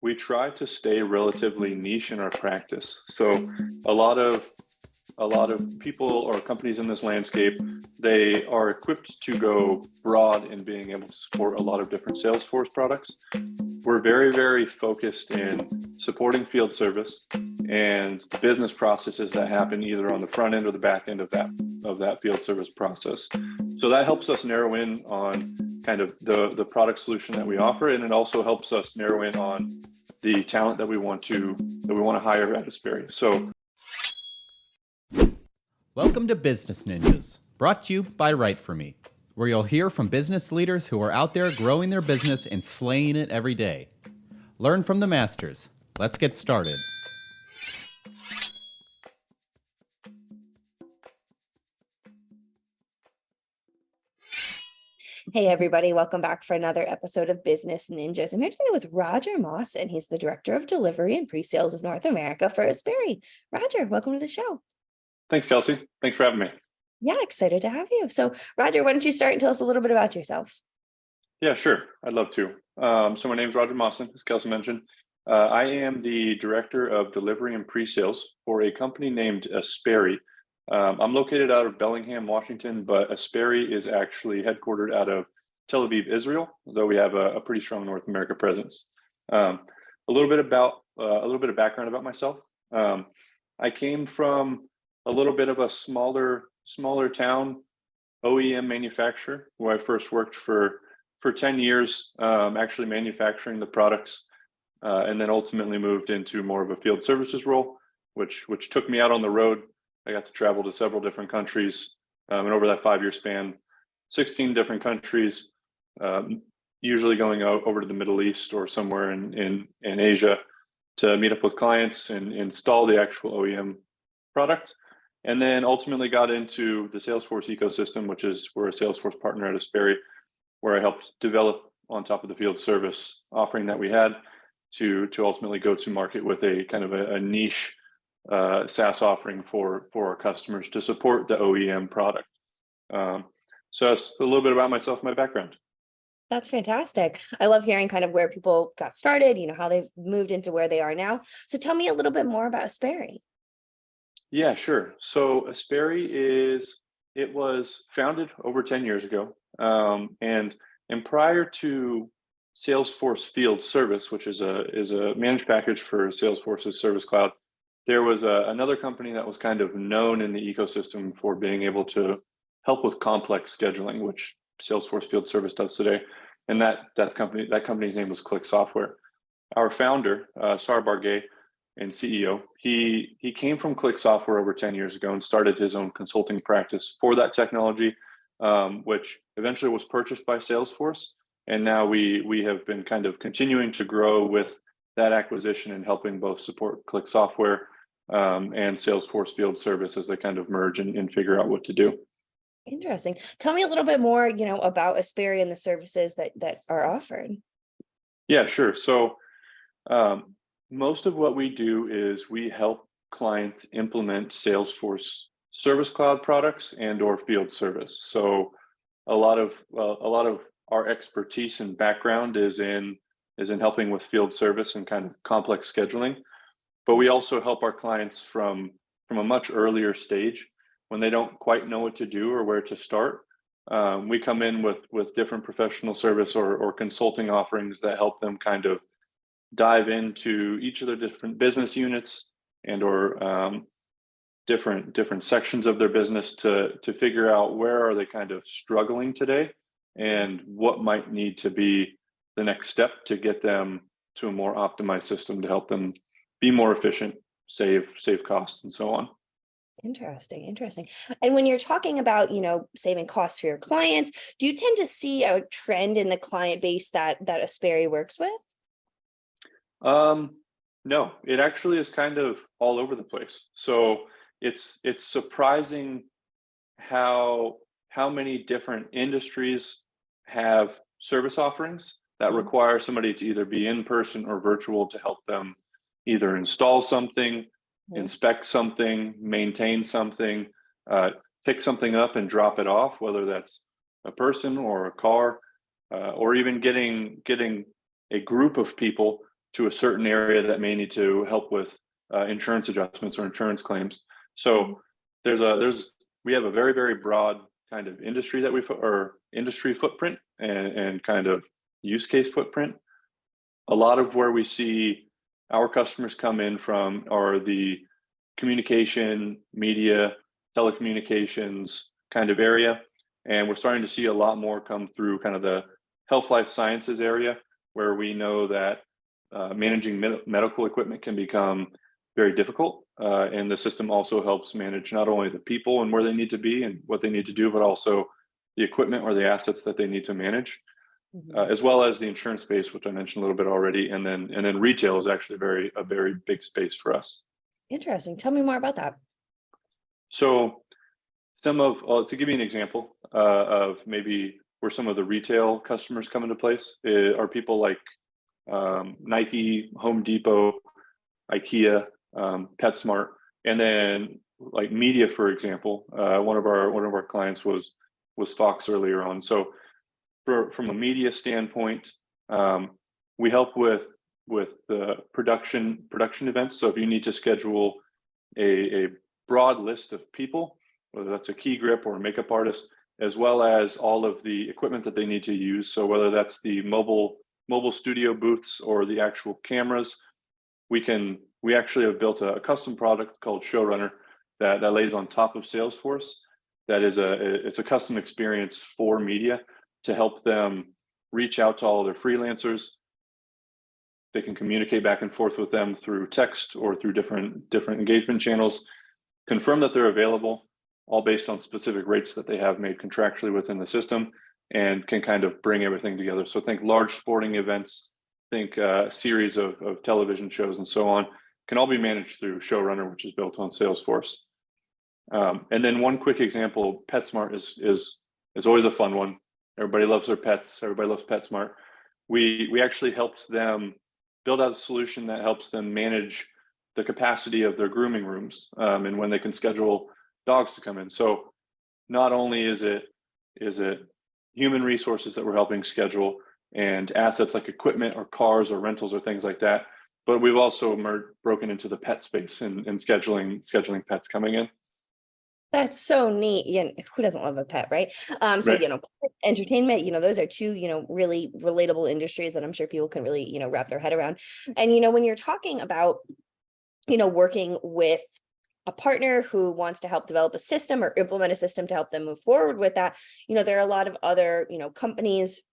we try to stay relatively niche in our practice. So a lot of people or companies in this landscape, they are equipped to go broad in being able to support a lot of different Salesforce products. We're very, very focused in supporting field service and the business processes that happen either on the front end or the back end of that field service process. So that helps us narrow in on kind of the product solution that we offer, and it also helps us narrow in on the talent that we want to hire at Asperii. So welcome to Business Ninjas, brought to you by WriteForMe, where you'll hear from business leaders who are out there growing their business and slaying it every day. Learn from the masters. Let's get started. Hey everybody, welcome back for another episode of Business Ninjas. I'm here today with Roger Maassen. He's the Director of Delivery and Pre-Sales of North America for Asperii. Roger, welcome to the show. thanks, Kelsey. Thanks for having me. Yeah, excited to have you. So Roger, why don't you start and tell us a little bit about yourself? Yeah, sure. I'd love to. So my name is Roger Maassen, as Kelsey mentioned. I am the Director of Delivery and Pre-Sales for a company named Asperii. I'm located out of Bellingham, Washington, but Asperii is actually headquartered out of Tel Aviv, Israel, though we have a pretty strong North America presence. A little bit of background about myself. I came from a little bit of a smaller town OEM manufacturer, where I first worked for 10 years, actually manufacturing the products, and then ultimately moved into more of a field services role, which took me out on the road. I got to travel to several different countries, and over that 5-year span, 16 different countries, usually going over to the Middle East or somewhere in Asia to meet up with clients and install the actual OEM product. And then ultimately got into the Salesforce ecosystem, which is we're a Salesforce partner at Asperii, where I helped develop on top of the field service offering that we had to ultimately go to market with a kind of a niche SaaS offering for our customers to support the OEM product. So that's a little bit about myself, my background. That's fantastic. I love hearing kind of where people got started, how they've moved into where they are now. So tell me a little bit more about Asperii. Yeah, sure. So Asperii was founded over 10 years ago. And prior to Salesforce Field Service, which is a managed package for Salesforce's Service Cloud, there was another company that was kind of known in the ecosystem for being able to help with complex scheduling, which Salesforce Field Service does today. And that company's name was ClickSoftware. Our founder, Sar Bargay, and CEO, he came from ClickSoftware over 10 years ago and started his own consulting practice for that technology, which eventually was purchased by Salesforce. And now we have been kind of continuing to grow with that acquisition and helping both support ClickSoftware and Salesforce Field Service as they kind of merge and figure out what to do. Interesting. Tell me a little bit more, about Asperii and the services that are offered. Yeah, sure. So most of what we do is we help clients implement Salesforce Service Cloud products and/or field service. So a lot of our expertise and background is in helping with field service and kind of complex scheduling. But we also help our clients from a much earlier stage when they don't quite know what to do or where to start. We come in with different professional service or consulting offerings that help them kind of dive into each of their different business units and/or different sections of their business to figure out where are they kind of struggling today and what might need to be the next step to get them to a more optimized system to help them be more efficient, save costs, and so on. Interesting. And when you're talking about, saving costs for your clients, do you tend to see a trend in the client base that Asperii works with? No, it actually is kind of all over the place. So it's surprising how many different industries have service offerings that require somebody to either be in person or virtual to help them either install something, inspect something, maintain something, pick something up and drop it off, whether that's a person or a car, or even getting a group of people to a certain area that may need to help with insurance adjustments or insurance claims. So we have a very, very broad kind of industry that industry footprint and kind of use case footprint. A lot of where we see our customers come in from are the communication, media, telecommunications kind of area. And we're starting to see a lot more come through kind of the health life sciences area, where we know that managing medical equipment can become very difficult. And the system also helps manage not only the people and where they need to be and what they need to do, but also the equipment or the assets that they need to manage, as well as the insurance space, which I mentioned a little bit already. And then retail is actually a very big space for us. Interesting. Tell me more about that. So to give you an example of maybe where some of the retail customers come into place are people like Nike, Home Depot, IKEA, PetSmart, and then like media, for example. One of our clients was Fox earlier on. So from a media standpoint, we help with the production events. So if you need to schedule a broad list of people, whether that's a key grip or a makeup artist, as well as all of the equipment that they need to use. So whether that's the mobile studio booths or the actual cameras, we actually have built a custom product called Showrunner that lays on top of Salesforce. It's a custom experience for media to help them reach out to all their freelancers. They can communicate back and forth with them through text or through different engagement channels, confirm that they're available, all based on specific rates that they have made contractually within the system, and can kind of bring everything together. So think large sporting events, think a series of television shows and so on, can all be managed through Showrunner, which is built on Salesforce. And then one quick example, PetSmart is always a fun one. Everybody loves their pets. Everybody loves PetSmart. We actually helped them build out a solution that helps them manage the capacity of their grooming rooms and when they can schedule dogs to come in. So not only is it human resources that we're helping schedule and assets like equipment or cars or rentals or things like that, but we've also broken into the pet space and scheduling pets coming in. That's so neat. Yeah, who doesn't love a pet, right? So, Right. entertainment, those are two, really relatable industries that I'm sure people can really, wrap their head around. And, when you're talking about, working with a partner who wants to help develop a system or implement a system to help them move forward with that, there are a lot of other, companies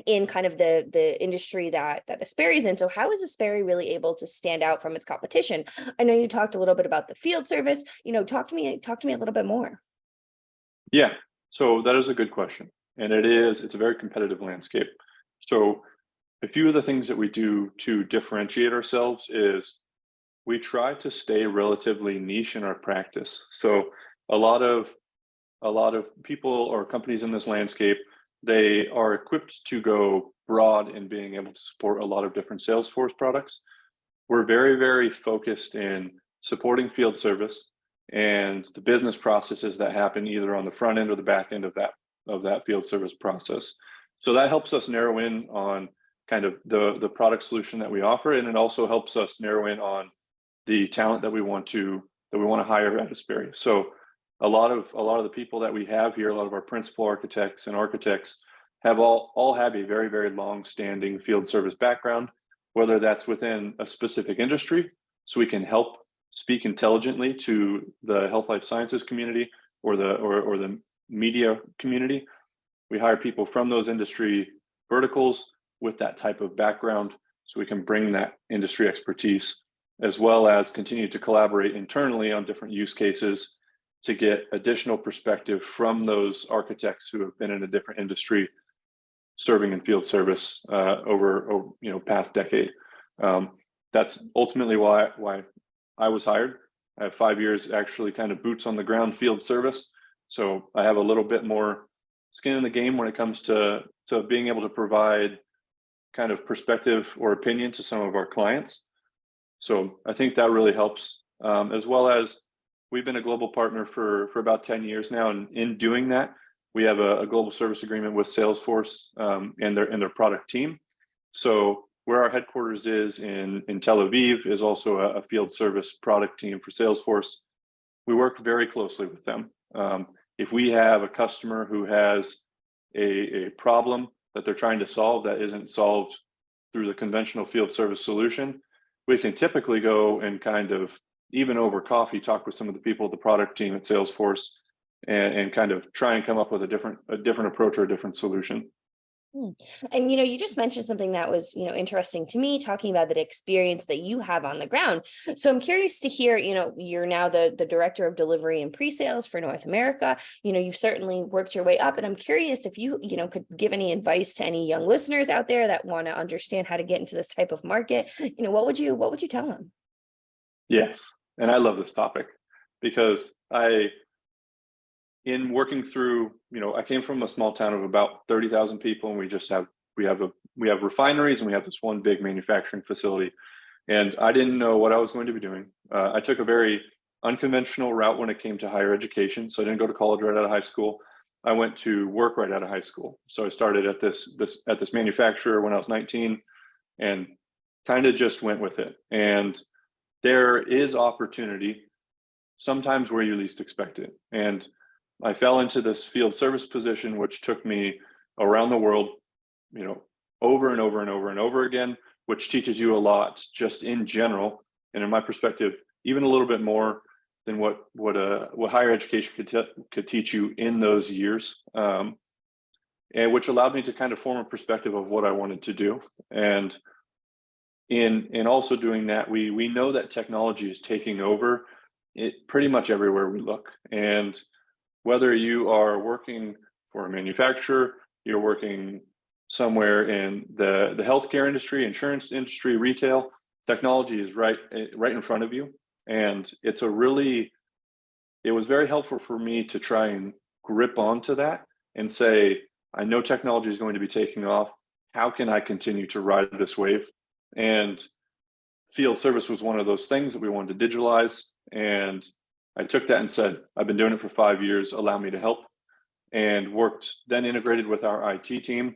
in kind of the industry that Asperii is in. So how is Asperii really able to stand out from its competition? I know you talked a little bit about the field service, talk to me a little bit more. Yeah, so that is a good question. And it's a very competitive landscape. So a few of the things that we do to differentiate ourselves is we try to stay relatively niche in our practice. So a lot of people or companies in this landscape, they are equipped to go broad in being able to support a lot of different Salesforce products. We're very, very focused in supporting field service and the business processes that happen either on the front end or the back end of that field service process. So that helps us narrow in on kind of the product solution that we offer, and it also helps us narrow in on the talent that we want to hire at Asperii. So a lot of the people that we have here, a lot of our principal architects and architects have all have a very, very long-standing field service background, whether that's within a specific industry, so we can help speak intelligently to the health life sciences community or the media community. We hire people from those industry verticals with that type of background, so we can bring that industry expertise, as well as continue to collaborate internally on different use cases to get additional perspective from those architects who have been in a different industry serving in field service over past decade. That's ultimately why I was hired. I have 5 years actually kind of boots on the ground field service. So I have a little bit more skin in the game when it comes to being able to provide kind of perspective or opinion to some of our clients. So I think that really helps, as well as we've been a global partner for about 10 years now. And in doing that, we have a global service agreement with Salesforce and their product team. So where our headquarters is in Tel Aviv is also a field service product team for Salesforce. We work very closely with them. If we have a customer who has a problem that they're trying to solve that isn't solved through the conventional field service solution, we can typically go and kind of, even over coffee, talk with some of the people at the product team at Salesforce and kind of try and come up with a different approach or a different solution. And you just mentioned something that was interesting to me, talking about that experience that you have on the ground. So I'm curious to hear, you're now the director of delivery and pre-sales for North America. You've certainly worked your way up, and I'm curious if you could give any advice to any young listeners out there that want to understand how to get into this type of market. What would you tell them? Yes, and I love this topic because in working through, I came from a small town of about 30,000 people, and we have refineries, and we have this one big manufacturing facility. And I didn't know what I was going to be doing. I took a very unconventional route when it came to higher education. So I didn't go to college right out of high school. I went to work right out of high school. So I started at this manufacturer when I was 19, and kind of just went with it. And there is opportunity sometimes where you least expect it. And I fell into this field service position, which took me around the world, over and over and over and over again, which teaches you a lot just in general. And in my perspective, even a little bit more than what higher education could teach you in those years. And which allowed me to kind of form a perspective of what I wanted to do. And in also doing that, we know that technology is taking over it pretty much everywhere we look. And whether you are working for a manufacturer, you're working somewhere in the healthcare industry, insurance industry, retail, technology is right in front of you. And it was very helpful for me to try and grip onto that and say, I know technology is going to be taking off. How can I continue to ride this wave? And field service was one of those things that we wanted to digitalize. And I took that and said, I've been doing it for 5 years, allow me to help. And then integrated with our IT team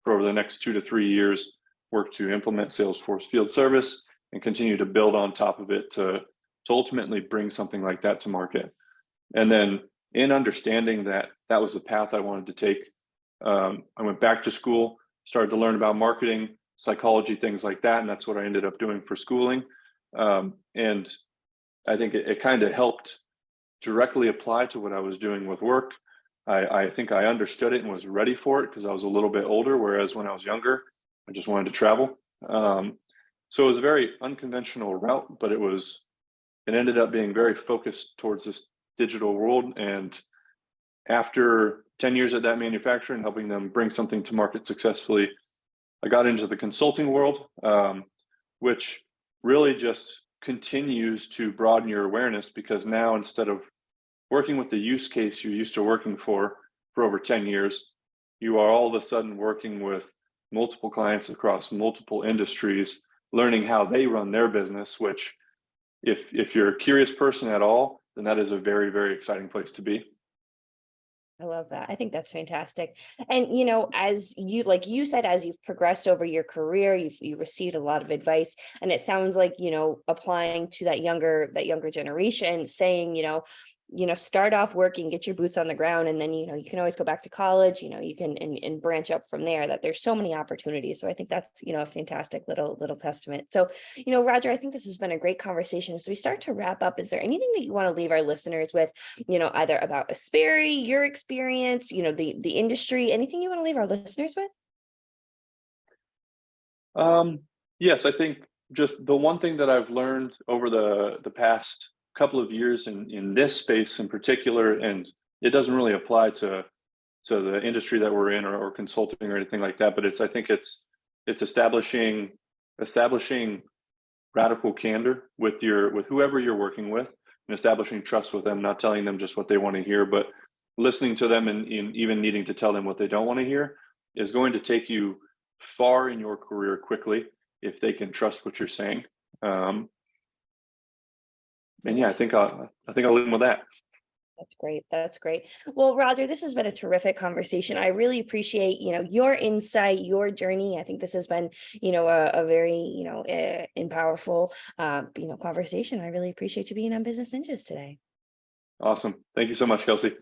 for over the next 2 to 3 years, worked to implement Salesforce Field Service and continue to build on top of it to ultimately bring something like that to market. And then in understanding that that was the path I wanted to take, I went back to school, started to learn about marketing, psychology, things like that. And that's what I ended up doing for schooling. And I think it kind of helped directly apply to what I was doing with work. I think I understood it and was ready for it because I was a little bit older, whereas when I was younger, I just wanted to travel. So it was a very unconventional route, but it ended up being very focused towards this digital world. And after 10 years at that manufacturer and helping them bring something to market successfully, I got into the consulting world, which really just continues to broaden your awareness, because now instead of working with the use case you're used to working for over 10 years, you are all of a sudden working with multiple clients across multiple industries, learning how they run their business, which if you're a curious person at all, then that is a very, very exciting place to be. I love that. I think that's fantastic. And, as like you said, as you've progressed over your career, you've received a lot of advice, and it sounds like, applying to that younger generation, saying, start off working, get your boots on the ground, and then, you can always go back to college, you can and branch up from there, that there's so many opportunities. So I think that's, a fantastic little testament. So, Roger, I think this has been a great conversation. So we start to wrap up. Is there anything that you want to leave our listeners with, either about Asperii, your experience, the industry, anything you want to leave our listeners with? Yes, I think just the one thing that I've learned over the past couple of years in this space in particular, and it doesn't really apply to the industry that we're in or consulting or anything like that, but I think it's establishing radical candor with whoever you're working with, and establishing trust with them, not telling them just what they want to hear, but listening to them and even needing to tell them what they don't want to hear is going to take you far in your career quickly if they can trust what you're saying. And yeah, I think I'll leave with that. That's great. That's great. Well, Roger, this has been a terrific conversation. I really appreciate, your insight, your journey. I think this has been, a very, and powerful, conversation. I really appreciate you being on Business Ninjas today. Awesome. Thank you so much, Kelsey.